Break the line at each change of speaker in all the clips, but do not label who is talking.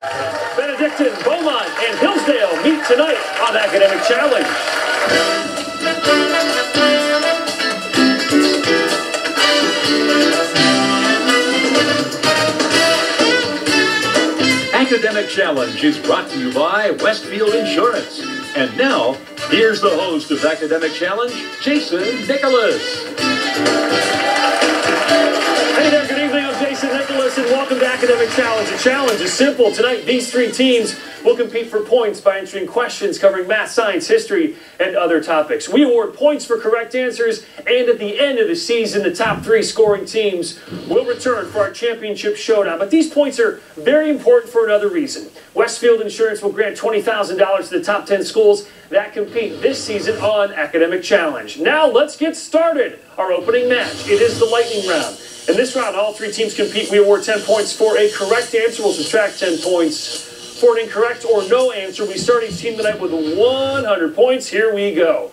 Benedictine, Beaumont, and Hillsdale meet tonight on Academic Challenge.
Academic Challenge is brought to you by Westfield Insurance. And now, here's the host of Academic Challenge, Jason Nicholas.
Hey there, good evening. I'm Jason Nicholas, and welcome to Academic Challenge. The challenge is simple. Tonight, these three teams will compete for points by answering questions covering math, science, history, and other topics. We award points for correct answers, and at the end of the season, the top three scoring teams will return for our championship showdown. But these points are very important for another reason. Westfield Insurance will grant $20,000 to the top 10 schools that compete this season on Academic Challenge. Now, let's get started. Our opening match. It is the lightning round. In this round, all three teams compete. We award 10 points for a correct answer. We'll subtract 10 points for an incorrect or no answer. We start each team tonight with 100 points. Here we go.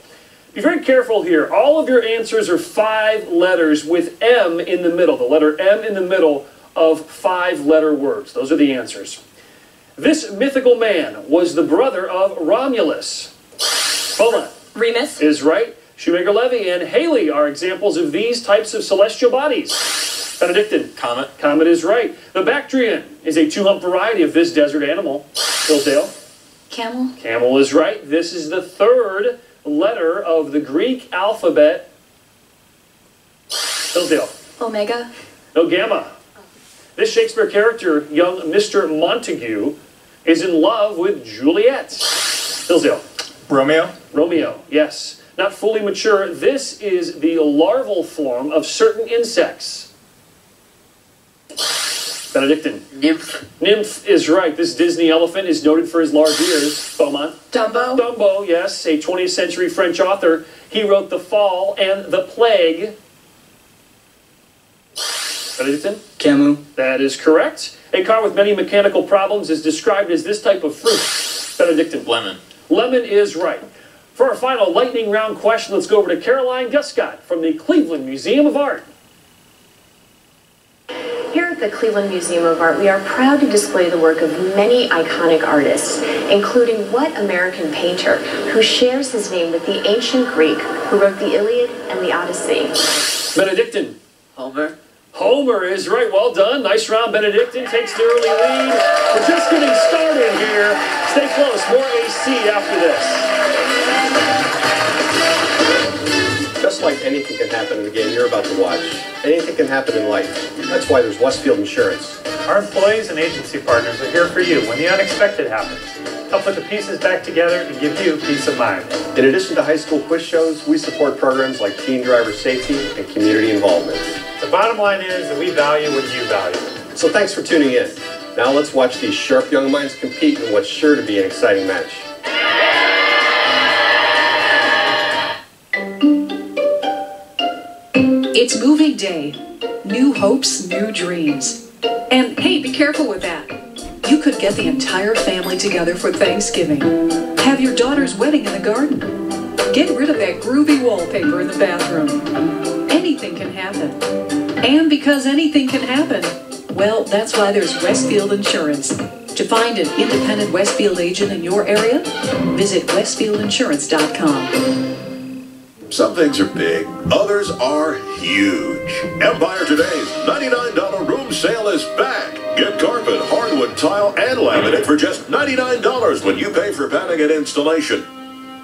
Be very careful here. All of your answers are 5 letters with M in the middle. The letter M in the middle of 5-letter words. Those are the answers. This mythical man was the brother of Romulus. Beaumont
Remus
is right. Shoemaker Levy and Haley are examples of these types of celestial bodies. Benedictine.
Comet.
Comet is right. The Bactrian is a 2-hump variety of this desert animal. Hillsdale.
Camel.
Camel is right. This is the 3rd letter of the Greek alphabet. Hillsdale.
Omega.
No, Gamma. This Shakespeare character, young Mr. Montague, is in love with Juliet. Hillsdale.
Romeo.
Romeo, yes. Not fully mature. This is the larval form of certain insects. Benedictine.
Nymph.
Nymph is right. This Disney elephant is noted for his large ears. Beaumont.
Dumbo.
Dumbo, yes. A 20th century French author. He wrote The Fall and The Plague. Benedictine.
Camus.
That is correct. A car with many mechanical problems is described as this type of fruit. Benedictine.
Lemon.
Lemon is right. For our final lightning round question, let's go over to Caroline Guscott from the Cleveland Museum of Art.
Here at the Cleveland Museum of Art, we are proud to display the work of many iconic artists, including what American painter who shares his name with the ancient Greek who wrote the Iliad and the Odyssey?
Benedictine.
Homer.
Homer is right. Well done. Nice round. Benedictine takes the early lead. We're just getting started here. Stay close. More AC after this.
Just like anything can happen in the game you're about to watch, anything can happen in life. That's why there's Westfield Insurance.
Our employees and agency partners are here for you when the unexpected happens. Help put the pieces back together and give you peace of mind.
In addition to high school quiz shows, we support programs like teen driver safety and community involvement.
The bottom line is that we value what you value.
So thanks for tuning in. Now let's watch these sharp young minds compete in what's sure to be an exciting match.
It's movie day. New hopes, new dreams. And hey, be careful with that. You could get the entire family together for Thanksgiving. Have your daughter's wedding in the garden. Get rid of that groovy wallpaper in the bathroom. Anything can happen. And because anything can happen, well, that's why there's Westfield Insurance. To find an independent Westfield agent in your area, visit westfieldinsurance.com.
Some things are big, others are huge. Empire Today's $99 room sale is back. Get carpet, hardwood, tile, and laminate for just $99 when you pay for padding and installation.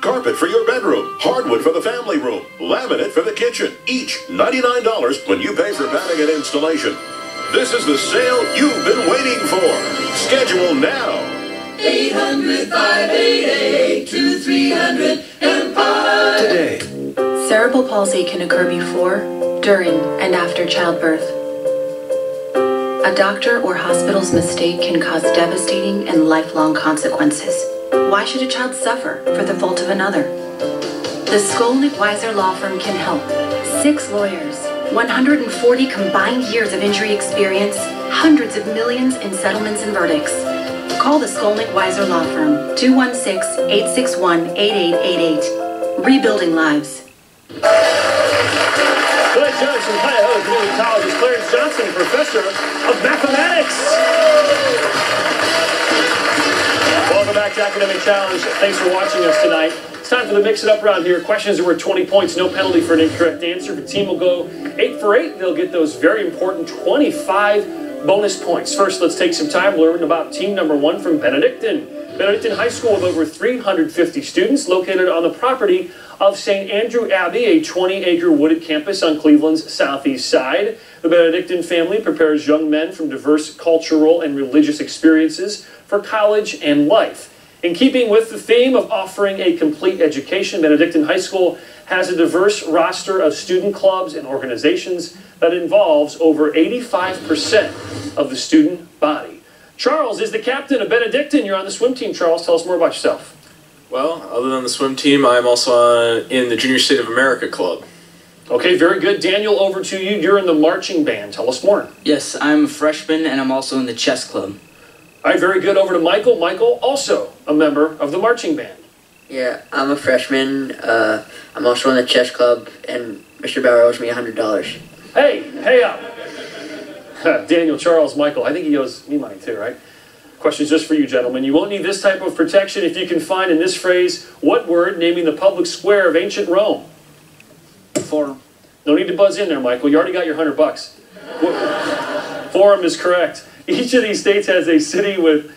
Carpet for your bedroom, hardwood for the family room, laminate for the kitchen. Each $99 when you pay for padding and installation. This is the sale you've been waiting for. Schedule now.
800-588-2300 Empire.
Today.
Cerebral palsy can occur before, during, and after childbirth. A doctor or hospital's mistake can cause devastating and lifelong consequences. Why should a child suffer for the fault of another? The Skolnick Weiser Law Firm can help. 6 lawyers, 140 combined years of injury experience, hundreds of millions in settlements and verdicts. Call the Skolnick Weiser Law Firm, 216-861-8888. Rebuilding lives.
Tonight's judge from Cuyahoga Community College is Clarence Johnson, professor of mathematics. back to Academic Challenge. Thanks for watching us tonight. It's time for the Mix It Up round here. Questions are worth 20 points, no penalty for an incorrect answer. The team will go 8 for 8. They'll get those very important 25 bonus points. First, let's take some time to learn about team number 1 from Benedictine. Benedictine High School with over 350 students located on the property of St. Andrew Abbey, a 20-acre wooded campus on Cleveland's southeast side. The Benedictine family prepares young men from diverse cultural and religious experiences for college and life. In keeping with the theme of offering a complete education, Benedictine High School has a diverse roster of student clubs and organizations that involves over 85% of the student body. Charles is the captain of Benedictine. You're on the swim team, Charles. Tell us more about yourself.
Well, other than the swim team, I'm also in the Junior State of America Club.
Okay, very good. Daniel, over to you. You're in the marching band. Tell us more.
Yes, I'm a freshman, and I'm also in the chess club.
All right, very good. Over to Michael. Michael, also a member of the marching band.
Yeah, I'm a freshman. I'm also in the chess club, and Mr. Bauer owes me $100.
Hey, pay up. Daniel, Charles, Michael, I think he owes me money too, right? Question's just for you, gentlemen. You won't need this type of protection if you can find in this phrase what word naming the public square of ancient Rome?
Forum.
No need to buzz in there, Michael. You already got your $100. Forum is correct. Each of these states has a city with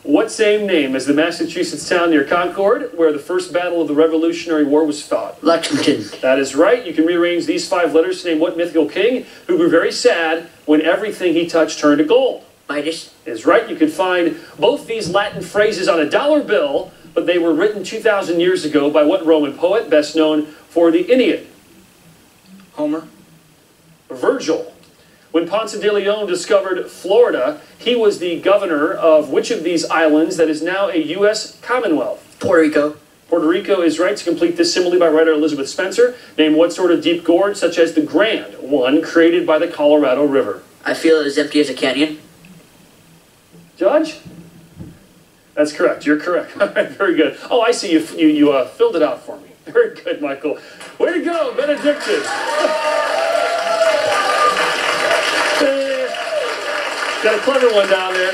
what same name as the Massachusetts town near Concord, where the first battle of the Revolutionary War was fought?
Lexington.
That is right. You can rearrange these 5 letters to name what mythical king who grew very sad when everything he touched turned to gold?
Midas.
Is right. You can find both these Latin phrases on a dollar bill, but they were written 2,000 years ago by what Roman poet, best known for the Aeneid?
Homer.
Virgil. When Ponce de Leon discovered Florida, he was the governor of which of these islands that is now a U.S. Commonwealth?
Puerto Rico.
Puerto Rico is right. To complete this simile by writer Elizabeth Spencer, name what sort of deep gorge, such as the Grand one, created by the Colorado River?
I feel it as empty as a canyon.
Judge? That's correct. You're correct. All right, very good. Oh, I see. You filled it out for me. Very good, Michael. Way to go, Benedictine. Got a clever one down there.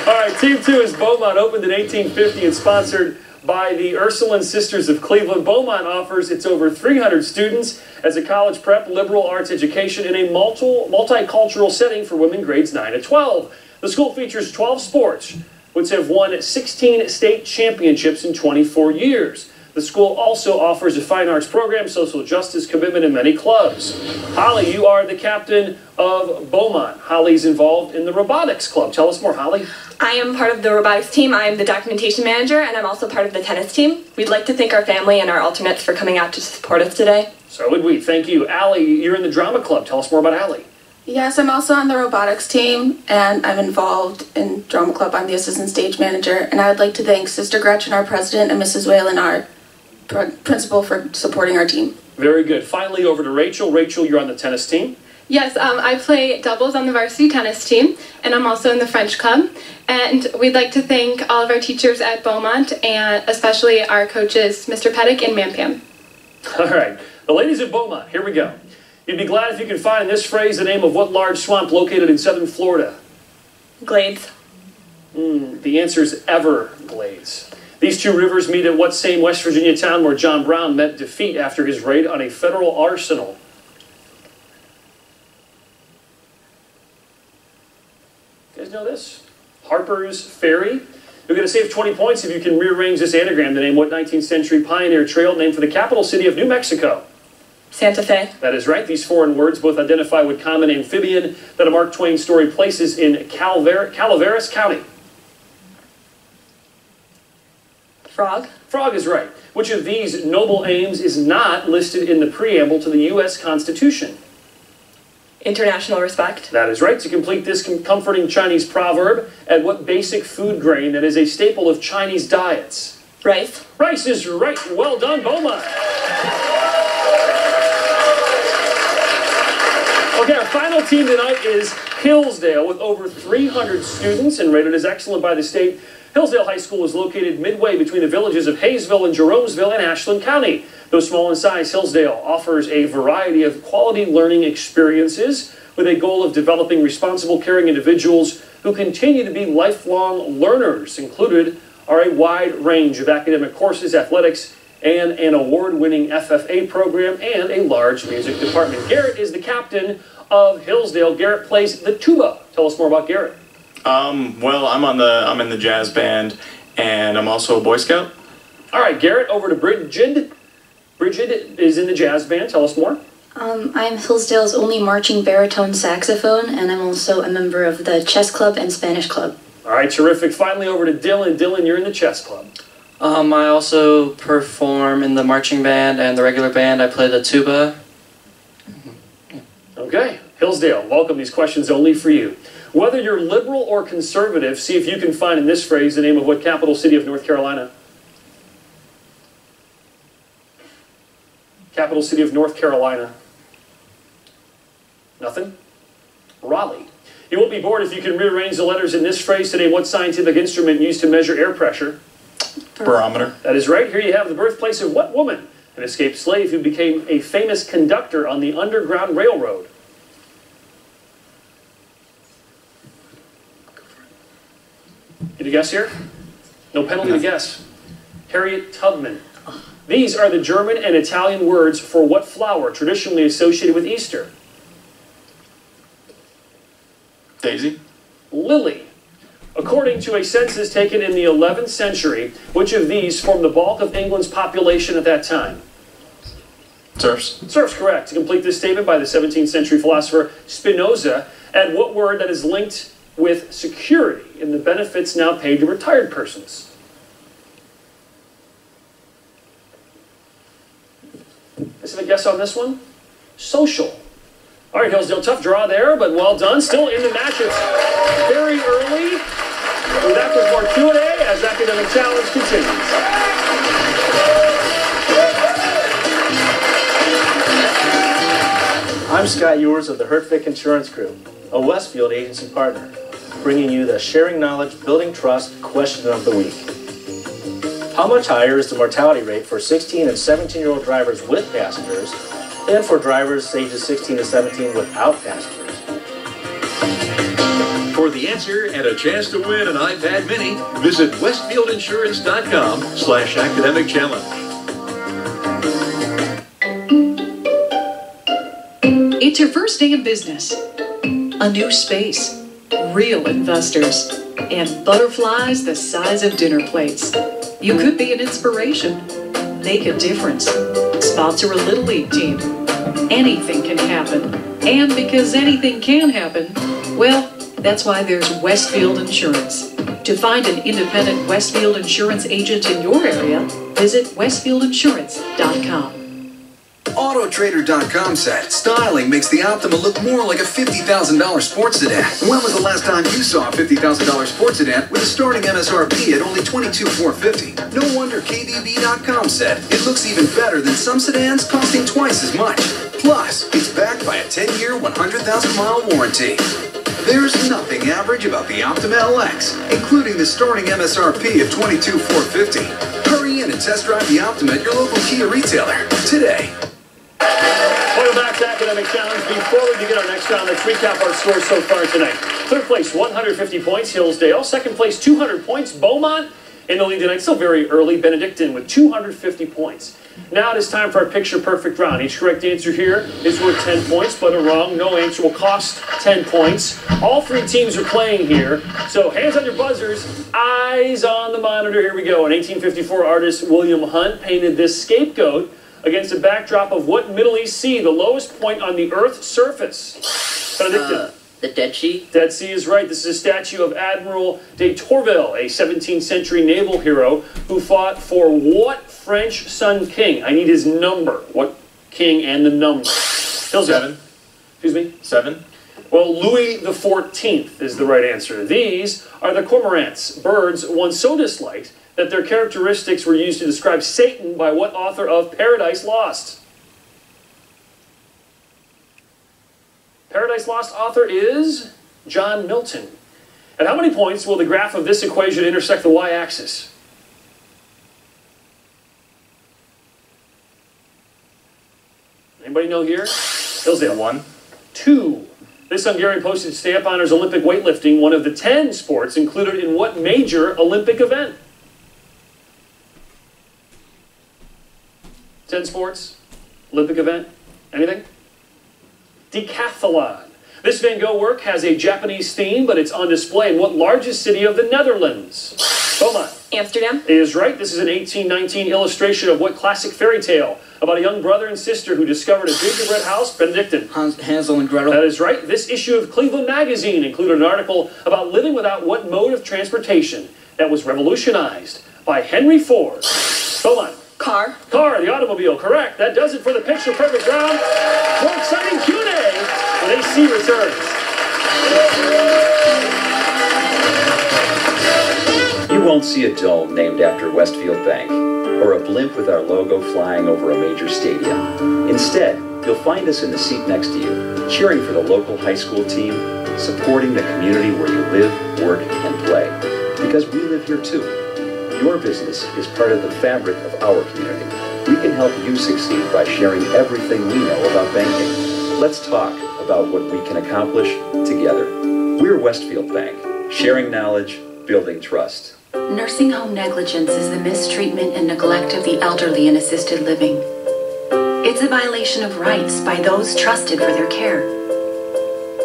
All right, Team 2 is Beaumont, opened in 1850 and sponsored by the Ursuline Sisters of Cleveland. Beaumont offers its over 300 students as a college prep liberal arts education in a multicultural setting for women grades 9 to 12. The school features 12 sports, which have won 16 state championships in 24 years. The school also offers a fine arts program, social justice commitment, and many clubs. Holly, you are the captain of Beaumont. Holly's involved in the robotics club. Tell us more, Holly.
I am part of the robotics team. I am the documentation manager, and I'm also part of the tennis team. We'd like to thank our family and our alternates for coming out to support us today.
So would we. Thank you. Allie, you're in the drama club. Tell us more about Allie.
Yes, I'm also on the robotics team, and I'm involved in drama club. I'm the assistant stage manager, and I would like to thank Sister Gretchen, our president, and Mrs. Whalen, our principal, for supporting our team.
Very good. Finally, over to Rachel. Rachel, you're on the tennis team.
Yes, I play doubles on the varsity tennis team, and I'm also in the French club. And we'd like to thank all of our teachers at Beaumont, and especially our coaches, Mr. Pettick and Mam Pam.
All right. The ladies of Beaumont, here we go. You'd be glad if you could find in this phrase the name of what large swamp located in southern Florida?
Glades.
The answer is Everglades. These two rivers meet at what same West Virginia town where John Brown met defeat after his raid on a federal arsenal? You guys know this? Harper's Ferry. You'll get a save 20 points if you can rearrange this anagram to name what 19th century pioneer trail named for the capital city of New Mexico?
Santa Fe.
That is right. These foreign words both identify with common amphibian that a Mark Twain story places in Calaveras County.
Frog.
Frog is right. Which of these noble aims is not listed in the preamble to the U.S. Constitution?
International respect.
That is right. To complete this comforting Chinese proverb, at what basic food grain that is a staple of Chinese diets?
Rice.
Rice is right. Well done, Beaumont. Okay, our final team tonight is Hillsdale with over 300 students and rated as excellent by the state. Hillsdale High School is located midway between the villages of Hayesville and Jeromesville in Ashland County. Though small in size, Hillsdale offers a variety of quality learning experiences with a goal of developing responsible, caring individuals who continue to be lifelong learners. Included are a wide range of academic courses, athletics, and an award-winning FFA program, and a large music department. Garrett is the captain of Hillsdale. Garrett plays the tuba. Tell us more about Garrett.
Well, I'm in the jazz band, and I'm also a Boy Scout.
All right, Garrett, over to Bridget. Bridget is in the jazz band. Tell us more.
I'm Hillsdale's only marching baritone saxophone, and I'm also a member of the chess club and Spanish club.
All right, terrific. Finally, over to Dylan. Dylan, you're in the chess club.
I also perform in the marching band and the regular band. I play the tuba.
Okay, Hillsdale, welcome. These questions only for you. Whether you're liberal or conservative, see if you can find in this phrase the name of what capital city of North Carolina. Capital city of North Carolina. Nothing? Raleigh. You won't be bored if you can rearrange the letters in this phrase today. What scientific instrument used to measure air pressure?
Barometer.
That is right. Here you have the birthplace of what woman? An escaped slave who became a famous conductor on the Underground Railroad. Get a guess here? No penalty to guess. Harriet Tubman. These are the German and Italian words for what flower traditionally associated with Easter?
Daisy.
Lily. According to a census taken in the 11th century, which of these formed the bulk of England's population at that time?
Serfs.
Serfs, correct. To complete this statement by the 17th century philosopher Spinoza, add what word that is linked with security in the benefits now paid to retired persons? Let's have a guess on this one. Social. All right, Hillsdale, tough draw there, but well done. Still in the match. It's very early. We're back with more Q&A as Academic Challenge continues.
I'm Scott Ewers of the Hertvick Insurance Group, a Westfield agency partner, bringing you the Sharing Knowledge, Building Trust question of the week. How much higher is the mortality rate for 16 and 17-year-old drivers with passengers than for drivers ages 16 to 17 without passengers?
For the answer and a chance to win an iPad mini, visit westfieldinsurance.com/academic challenge.
It's your first day in business. A new space, real investors, and butterflies the size of dinner plates. You could be an inspiration, make a difference, sponsor a Little League team. Anything can happen. And because anything can happen, well, that's why there's Westfield Insurance. To find an independent Westfield Insurance agent in your area, visit westfieldinsurance.com.
Autotrader.com said styling makes the Optima look more like a $50,000 sports sedan. When was the last time you saw a $50,000 sports sedan with a starting MSRP at only $22,450? No wonder KBB.com said it looks even better than some sedans costing twice as much. Plus, it's backed by a 10-year, 100,000-mile warranty. There's nothing average about the Optima LX, including the starting MSRP of $22,450. Hurry in and test drive the Optima at your local Kia retailer today.
Welcome back to Academic Challenge. Before we begin our next round, let's recap our scores so far tonight. Third place, 150 points, Hillsdale. Second place, 200 points, Beaumont. In the lead tonight, still very early, Benedictine with 250 points. Now it is time for our picture-perfect round. Each correct answer here is worth 10 points, but a wrong, no answer will cost 10 points. All three teams are playing here, so hands on your buzzers, eyes on the monitor. Here we go. An 1854 artist, William Hunt, painted this scapegoat against a backdrop of what Middle East sea, the lowest point on the Earth's surface? Benedictine.
The Dead Sea?
Dead Sea is right. This is a statue of Admiral de Tourville, a 17th century naval hero who fought for what French Sun King? I need his number. What king and the number?
7.
Excuse me?
7.
Well, Louis the 14th is the right answer. These are the cormorants, birds once so disliked that their characteristics were used to describe Satan by what author of Paradise Lost? Paradise Lost author is John Milton. At how many points will the graph of this equation intersect the y-axis? Anybody know here? Hillsdale.
1.
2. This Hungarian postage stamp honors Olympic weightlifting, one of the 10 sports included in what major Olympic event? 10 sports? Olympic event? Anything? Decathlon. This Van Gogh work has a Japanese theme, but it's on display in what largest city of the Netherlands? Beaumont.
Amsterdam.
Is right. This is an 1819 illustration of what classic fairy tale about a young brother and sister who discovered a gingerbread house, Benedictine.
Hansel and Gretel.
That is right. This issue of Cleveland Magazine included an article about living without what mode of transportation that was revolutionized by Henry Ford. Beaumont.
Car.
Car, the automobile, correct. That does it for the picture perfect round. More exciting Q&A when AC returns.
You won't see a dome named after Westfield Bank or a blimp with our logo flying over a major stadium. Instead, you'll find us in the seat next to you, cheering for the local high school team, supporting the community where you live, work, and play. Because we live here too. Your business is part of the fabric of our community. We can help you succeed by sharing everything we know about banking. Let's talk about what we can accomplish together. We're Westfield Bank, sharing knowledge, building trust.
Nursing home negligence is the mistreatment and neglect of the elderly in assisted living. It's a violation of rights by those trusted for their care.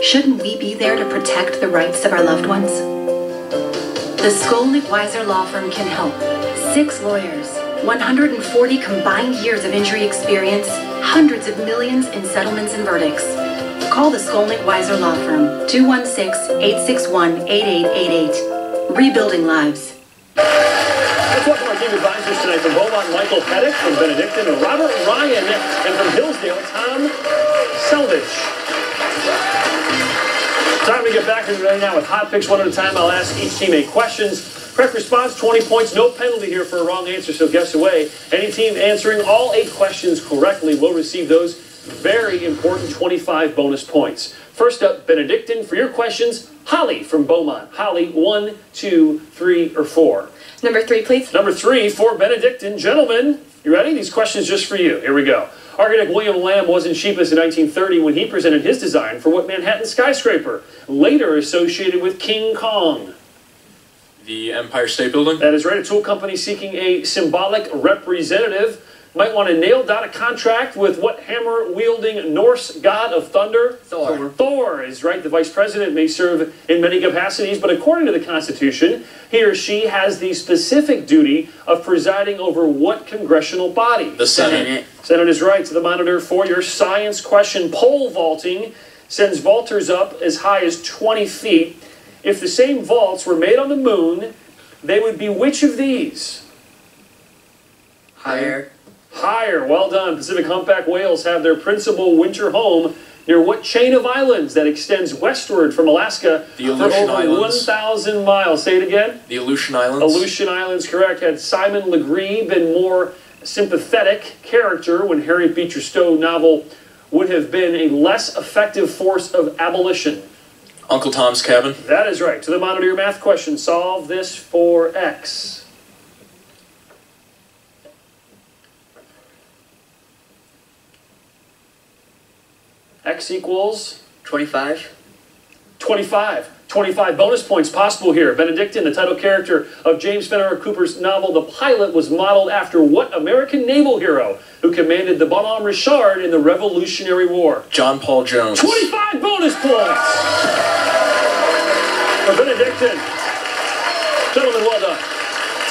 Shouldn't we be there to protect the rights of our loved ones? The Skolnick Weiser Law Firm can help. 6 lawyers, 140 combined years of injury experience, hundreds of millions in settlements and verdicts. Call the Skolnick Weiser Law Firm, 216-861-8888. Rebuilding lives.
Let's welcome our team advisors tonight from Beaumont, Michael Pettick, from Benedictine, and Robert Ryan, and from Hillsdale, Tom Selvage. Time to get back into right now with hot picks one at a time. I'll ask each team 8 questions. Correct response, 20 points. No penalty here for a wrong answer, so guess away. Any team answering all 8 questions correctly will receive those very important 25 bonus points. First up, Benedictine, for your questions, Holly from Beaumont. Holly, 1, 2, 3, or 4?
Number 3, please.
Number 3 for Benedictine. Gentlemen, you ready? These questions just for you. Here we go. Architect William Lamb wasn't cheapest in 1930 when he presented his design for what Manhattan skyscraper, later associated with King Kong?
The Empire State Building.
That is right. A tool company seeking a symbolic representative might want to nail down a contract with what hammer-wielding Norse god of thunder?
Thor.
Thor is right. The vice president may serve in many capacities, but according to the Constitution, he or she has the specific duty of presiding over what congressional body?
The Senate.
Senate is right. To the monitor for your science question. Pole vaulting sends vaulters up as high as 20 feet. If the same vaults were made on the moon, they would be which of these?
Higher.
Higher. Well done. Pacific humpback whales have their principal winter home near what chain of islands that extends westward from Alaska
The Aleutian
for over
Islands.
1,000 miles? Say it again.
The Aleutian Islands.
Aleutian Islands, correct. Had Simon Legree been more sympathetic character when Harriet Beecher Stowe novel would have been a less effective force of abolition?
Uncle Tom's Cabin.
That is right. To the monitor, your math question. Solve this for X. X equals?
25.
25. 25 bonus points possible here. Benedictine, the title character of James Fenimore Cooper's novel The Pilot, was modeled after what American naval hero who commanded the Bonhomme Richard in the Revolutionary War?
John Paul Jones.
25 bonus points for Benedictine. Gentlemen, well done.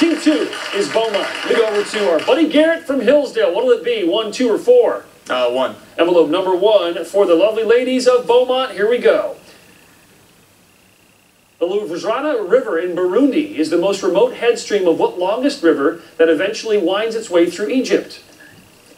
Team 2 is Beaumont. We go over to our buddy Garrett from Hillsdale. What'll it be, 1, 2, or 4?
1.
Envelope number 1 for the lovely ladies of Beaumont. Here we go. The Luvrzana River in Burundi is the most remote headstream of what longest river that eventually winds its way through Egypt?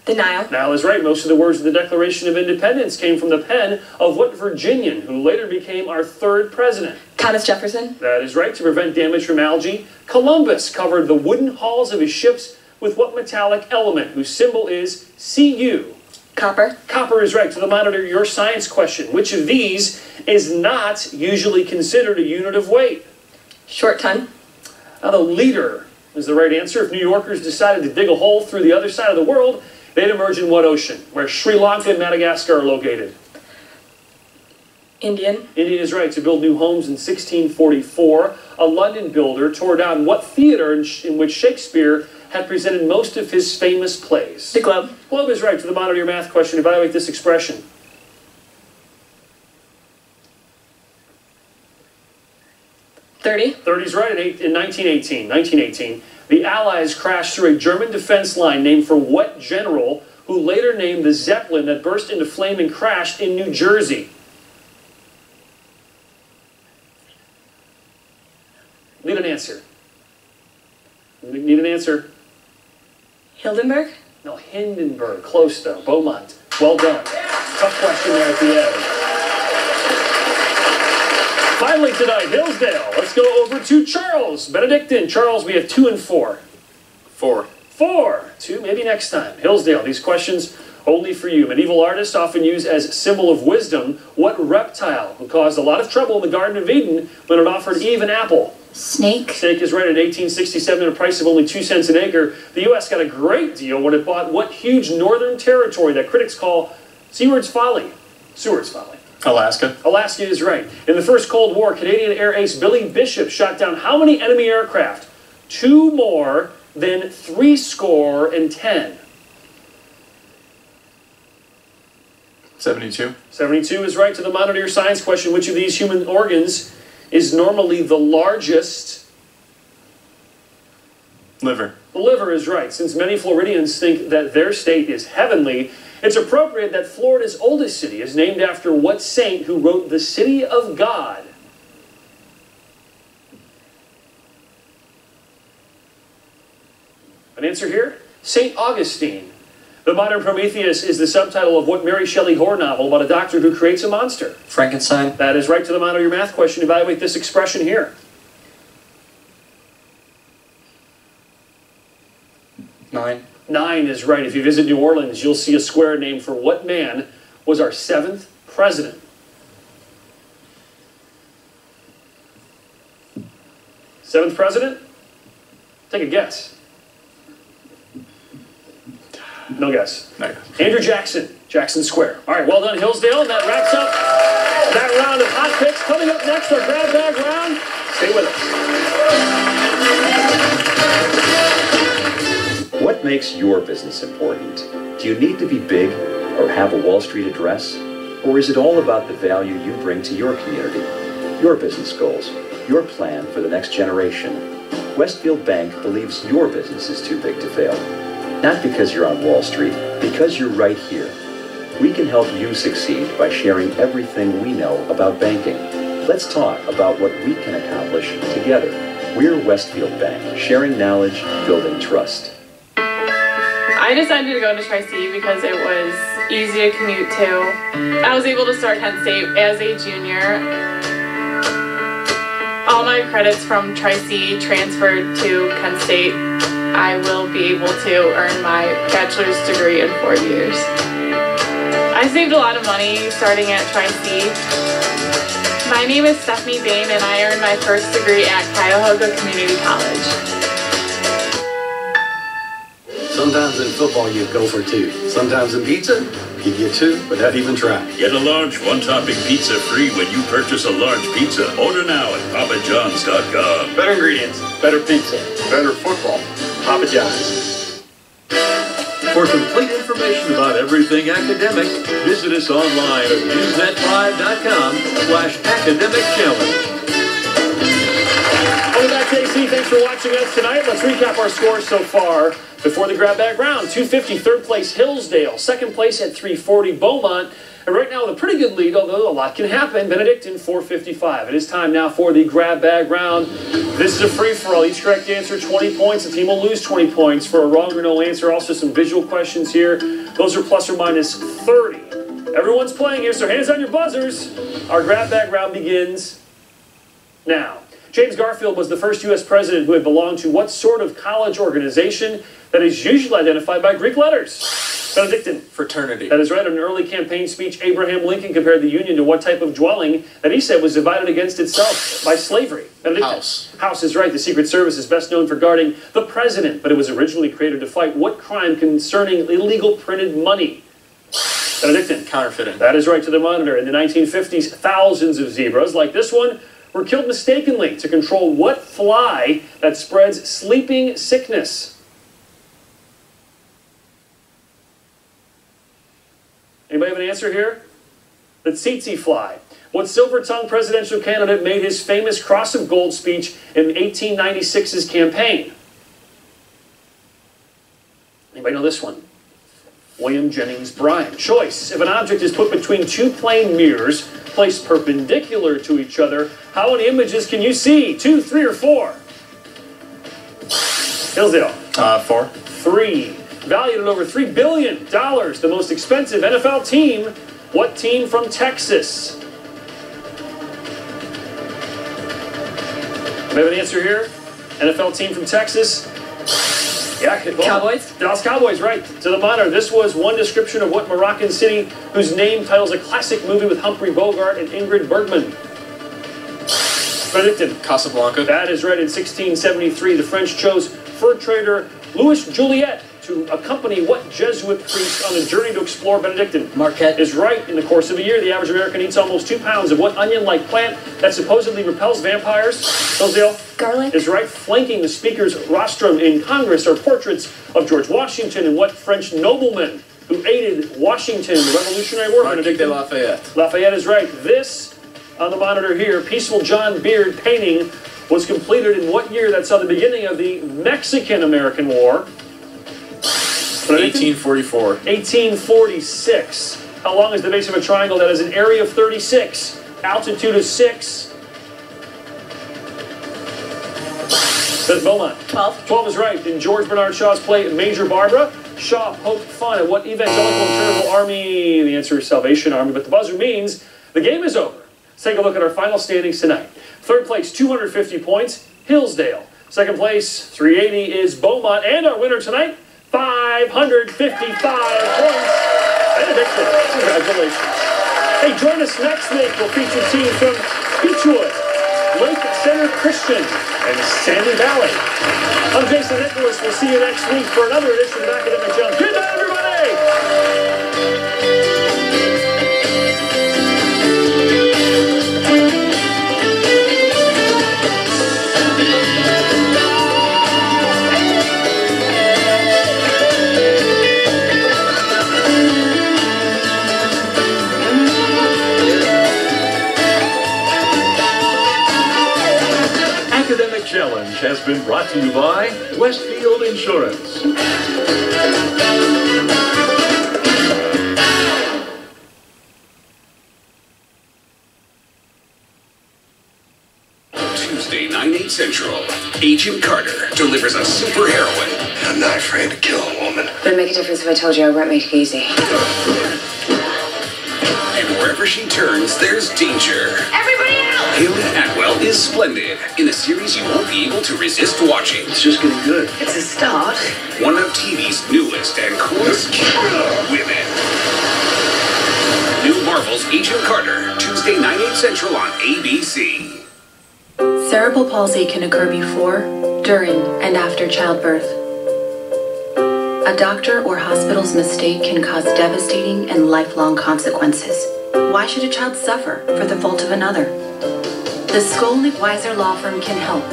The Nile.
Nile is right. Most of the words of the Declaration of Independence came from the pen of what Virginian, who later became our 3rd president?
Thomas Jefferson.
That is right. To prevent damage from algae, Columbus covered the wooden hulls of his ships with what metallic element, whose symbol is Cu?
Copper.
Copper is right. To the monitor, your science question. Which of these is not usually considered a unit of weight?
Short ton.
Now, the liter is the right answer. If New Yorkers decided to dig a hole through the other side of the world, they'd emerge in what ocean? Where Sri Lanka and Madagascar are located?
Indian.
Indian is right. To build new homes in 1644, a London builder, tore down what theater in which Shakespeare had presented most of his famous plays?
The Globe.
Globe is right. To the monitor your math question, evaluate this expression.
30.
30 is right. In 1918, the Allies crashed through a German defense line named for what general who later named the Zeppelin that burst into flame and crashed in New Jersey? Need an answer. Need an answer.
Hildenberg?
No, Hindenburg. Close, though. Beaumont. Well done. Tough question there at the end. Finally tonight, Hillsdale. Let's go over to Charles. Benedictine. Charles, we have 2 and 4.
4.
4. 2, maybe next time. Hillsdale, these questions only for you. Medieval artists often use as symbol of wisdom what reptile who caused a lot of trouble in the Garden of Eden when it offered Eve an apple?
Snake.
Snake is right. At 1867, at a price of only 2 cents an acre, the U.S. got a great deal when it bought what huge northern territory that critics call Seward's Folly? Seward's Folly.
Alaska.
Alaska is right. In the first Cold War, Canadian air ace Billy Bishop shot down how many enemy aircraft? 2 more than 70.
72.
72 is right. To the monitor your science question, which of these human organs is normally the largest?
Liver.
The liver is right. Since many Floridians think that their state is heavenly, it's appropriate that Florida's oldest city is named after what saint who wrote The City of God? An answer here? St. Augustine. The Modern Prometheus is the subtitle of what Mary Shelley horror novel about a doctor who creates a monster?
Frankenstein.
That is right. To the monitor your math question. Evaluate this expression here.
9.
9 is right. If you visit New Orleans, you'll see a square named for what man was our 7th president? 7th president? Take a guess. No guess.
No.
Andrew Jackson. Jackson Square. All right, well done, Hillsdale. And that wraps up that round of hot picks. Coming up next, our grab bag round. Stay with us.
What makes your business important? Do you need to be big or have a Wall Street address? Or is it all about the value you bring to your community, your business goals, your plan for the next generation? Westfield Bank believes your business is too big to fail. Not because you're on Wall Street, because you're right here. We can help you succeed by sharing everything we know about banking. Let's talk about what we can accomplish together. We're Westfield Bank, sharing knowledge, building trust.
I decided to go to Tri-C because it was easy to commute to. I was able to start Kent State as a junior. All my credits from Tri-C transferred to Kent State. I will be able to earn my bachelor's degree in 4 years. I saved a lot of money starting at Tri-C. My name is Stephanie Bain and I earned my first degree at Cuyahoga Community College.
Sometimes in football you go for 2. Sometimes in pizza, you get 2 without even trying.
Get a large one-topping pizza free when you purchase a large pizza. Order now at PapaJohns.com.
Better ingredients, better pizza, better football. Papa John's.
For complete information about everything academic, visit us online at newsnet5.com/academicchallenge.
Welcome back, JC. Thanks for watching us tonight. Let's recap our scores so far before the grab bag round. 250, third place Hillsdale. Second place at 340 Beaumont. And right now with a pretty good lead, although a lot can happen, Benedictine 455. It is time now for the grab bag round. This is a free-for-all. Each correct answer, 20 points. The team will lose 20 points for a wrong or no answer. Also some visual questions here. Those are plus or minus 30. Everyone's playing here, so hands on your buzzers. Our grab bag round begins now. James Garfield was the first U.S. president who had belonged to what sort of college organization that is usually identified by Greek letters? Benedictine.
Fraternity.
That is right. In an early campaign speech, Abraham Lincoln compared the Union to what type of dwelling that he said was divided against itself by slavery? Benedictine.
House.
House is right. The Secret Service is best known for guarding the president, but it was originally created to fight what crime concerning illegal printed money? Benedictine.
Counterfeiting.
That is right. To the monitor. In the 1950s, thousands of zebras like this one were killed mistakenly to control what fly that spreads sleeping sickness? Anybody have an answer here? The tsetse fly. What silver-tongued presidential candidate made his famous Cross of Gold speech in 1896's campaign? Anybody know this one? William Jennings Bryan. Choice. If an object is put between two plane mirrors placed perpendicular to each other, how many images can you see? 2, 3, or 4? Hillsdale.
4.
3. Valued at over $3 billion, the most expensive NFL team. What team from Texas? Do we have an answer here? NFL team from Texas? Yeah,
Cowboys?
Dallas Cowboys, right. To the monitor, this was one description of what Moroccan city whose name titles a classic movie with Humphrey Bogart and Ingrid Bergman. Benedictine.
Casablanca.
That is right. In 1673, the French chose fur trader Louis Joliet to accompany what Jesuit priest on a journey to explore Benedictine?
Marquette.
Is right. In the course of a year, the average American eats almost 2 pounds of what onion-like plant that supposedly repels vampires? Hillsdale.
Garlic.
Is right. Flanking the speaker's rostrum in Congress are portraits of George Washington and what French nobleman who aided Washington in the Revolutionary War?
Marquis de Lafayette.
Lafayette is right. This, on the monitor here, Peaceful John Beard painting was completed in what year that saw the beginning of the Mexican-American War?
1844.
1846. How long is the base of a triangle that has an area of 36, altitude of 6? That's Beaumont.
12.
12 is right. In George Bernard Shaw's play Major Barbara, Shaw poked fun at what evangelical charitable army? The answer is Salvation Army, but the buzzer means the game is over. Let's take a look at our final standings tonight. Third place, 250 points, Hillsdale. Second place, 380 is Beaumont. And our winner tonight, 555 points. Benedictine. Congratulations. Hey, join us next week. We'll feature teams from Beechwood, Lake Center Christian, and Sandy Valley. I'm Jason Nicholas. We'll see you next week for another edition of Academic Challenge. Good night, everybody!
Challenge has been brought to you by Westfield Insurance.
Tuesday, 9/8 Central. Agent Carter delivers a super heroine. I'm not afraid to kill a woman.
Would it make a difference if I told you I won't make it easy?
And wherever she turns, there's danger.
Everybody out!
Haley Atwell is splendid in a series you won't be able to resist watching.
It's just getting good.
It's a start.
One of TV's newest and coolest women. New Marvel's Agent Carter, Tuesday, 9/8 Central on ABC.
Cerebral palsy can occur before, during, and after childbirth. A doctor or hospital's mistake can cause devastating and lifelong consequences. Why should a child suffer for the fault of another? The Skolnick-Weiser Law Firm can help.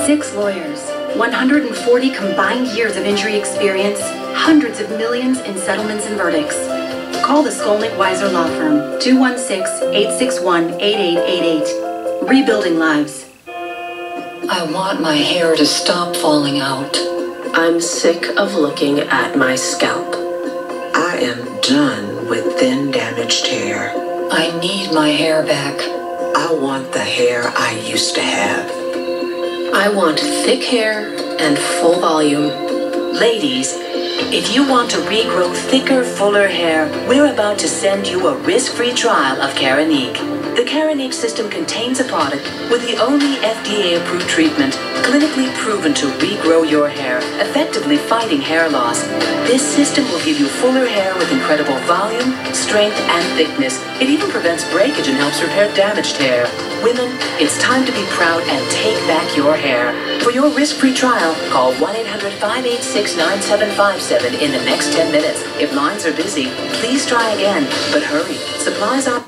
6 lawyers, 140 combined years of injury experience, hundreds of millions in settlements and verdicts. Call the Skolnick-Weiser Law Firm, 216-861-8888. Rebuilding lives.
I want my hair to stop falling out. I'm sick of looking at my scalp. I am done with thin, damaged hair. I need my hair back. I want the hair I used to have. I want thick hair and full volume. Ladies, if you want to regrow thicker, fuller hair, we're about to send you a risk-free trial of Caranique. The Caranique system contains a product with the only FDA-approved treatment clinically proven to regrow your hair, effectively fighting hair loss. This system will give you fuller hair with incredible volume, strength, and thickness. It even prevents breakage and helps repair damaged hair. Women, it's time to be proud and take back your hair. For your risk-free trial, call 1-800-586-9757 in the next 10 minutes. If lines are busy, please try again, but hurry. Supplies are...